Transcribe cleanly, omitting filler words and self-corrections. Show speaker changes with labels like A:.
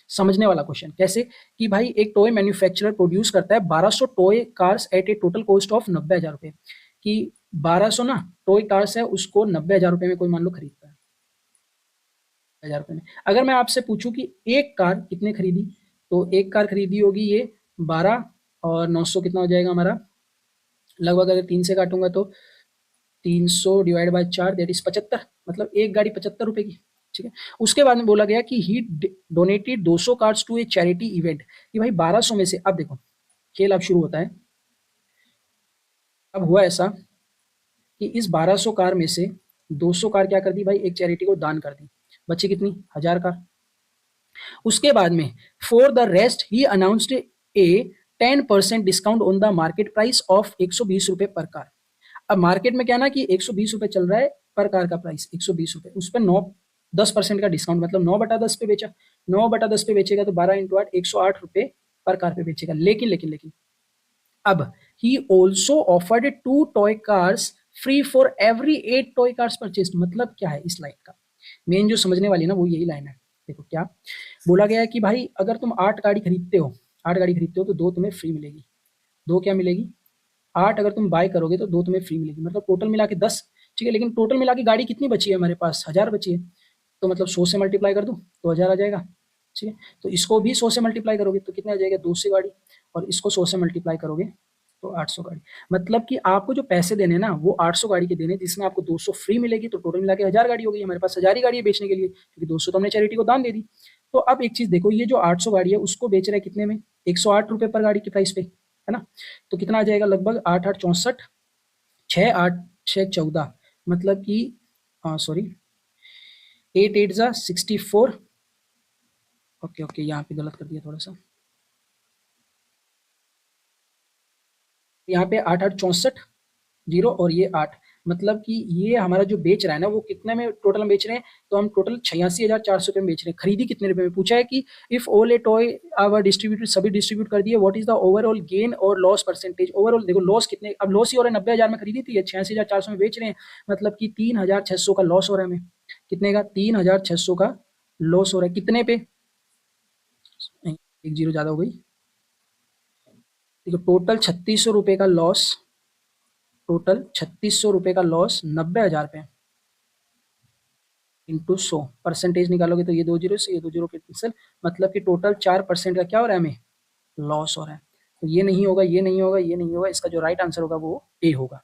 A: समझने वाला क्वेश्चन। कैसे कि भाई एक टॉय मैन्युफैक्चरर प्रोड्यूस करता है 1200 toy cars at A total cost of 90,000 रुपए, कि 1200 ना टॉय कार्स है उसको 90,000 रुपए में कोई मान लो खरीदता है, 1000 रुपए में। अगर मैं आपसे पूछूं कि एक कार कितने खरीदी, तो एक कार खरीदी होगी ये 12 और 900 कितना हो जाएगा हमारा, लगभग अगर 3 से काटूंगा तो 300 डिवाइड बाय 4 दैट इज 75, मतलब एक गाड़ी 75 रुपए की। ठीक है। उसके बाद में बोला गया कि he donated 200 cards to a charity event, कि भाई 1200 में से, अब देखो खेल अब शुरू होता है। अब हुआ ऐसा कि इस 1200 कार में से 200 कार क्या कर दी भाई, एक चैरिटी को दान कर दी, बची कितनी 1000 कार। उसके बाद में for the rest he announced A 10% discount on the market price of 120 रुपए पर कार। अब मार्केट में क्या ना कि 120 रुपए चल रहा है पर कार का प्राइस 120 रुपए, उस पर 10% का डिस्काउंट, मतलब 9/10 पे बेचा। 9/10 पे बेचेगा तो 12 × 8 108 रुपए पर कार पे बेचेगा। लेकिन लेकिन लेकिन अब he also offered 2 toy cars free for every 8 toy cars purchased. मतलब क्या है इस लाइन का, मेन जो समझने वाली है ना वो यही लाइन है। देखो क्या बोला गया है कि भाई अगर तुम 8 गाड़ी खरीदते हो, 8 गाड़ी खरीदते हो तो 2 तुम्हें फ्री मिलेगी। 2 क्या मिलेगी, 8 अगर तुम बाय करोगे तो 2 तुम्हें फ्री मिलेगी, मतलब टोटल मिला के 10। ठीक है, लेकिन टोटल मिला के गाड़ी कितनी बची है हमारे पास, 1000 बची है, तो मतलब 100 से मल्टीप्लाई कर दूं तो 1000 आ जाएगा। ठीक है, तो इसको भी 100 से मल्टीप्लाई करोगे तो कितना आ जाएगा, 200 गाड़ी, और इसको 100 से मल्टीप्लाई करोगे तो 800 गाड़ी। मतलब कि आपको जो पैसे देने ना वो 800 गाड़ी के देने, जिसमें आपको 200 फ्री मिलेगी, तो टोटल मिला के 1000 गाड़ी हो गई। हमारे पास 1000 ही गाड़ी है बेचने के लिए, क्योंकि 200 तो हमने चैरिटी को दान दे दी। तो अब एक चीज देखो, ये जो 800 गाड़ी है उसको बेच रहे हैं कितने में, 108 रुपए पर गाड़ी की प्राइस पे, है ना। तो कितना आ जाएगा, लगभग 8 8 64, 6 8 6 14, मतलब कि सॉरी 8 8 जा 64। ओके ओके, यहाँ पे गलत कर दिया थोड़ा सा, यहाँ पे 8 8 64 जीरो और ये 8, मतलब कि ये हमारा जो बेच रहा है ना वो कितने में टोटल हम बेच रहे हैं, तो हम टोटल 86,400 रुपये में बेच रहे हैं। खरीदी कितने रुपए में पूछा है कि if all a toy are distributed, सभी डिस्ट्रीब्यूट कर दिए, what is the overall gain और लॉस परसेंटेज। ओवरऑल देखो लॉस कितने, अब लॉस ही हो रहा है, 90,000 में खरीदी थी, 86,400 में बेच रहे हैं, मतलब कि 3,600 का लॉस हो रहा है हमें। कितने का, 3,600 का लॉस हो रहा है, कितने पे, एक जीरो ज्यादा हो गई। देखो टोटल 3600 रुपये का लॉस, टोटल 3600 रुपये का लॉस 90,000 पे इंटू 100, परसेंटेज निकालोगे तो ये 2 जीरो से ये 2 जीरो कैंसिल, मतलब कि टोटल 4% का क्या हो रहा है हमें, लॉस हो रहा है। तो ये नहीं होगा, ये नहीं होगा, ये नहीं होगा, इसका जो राइट आंसर होगा वो ए होगा।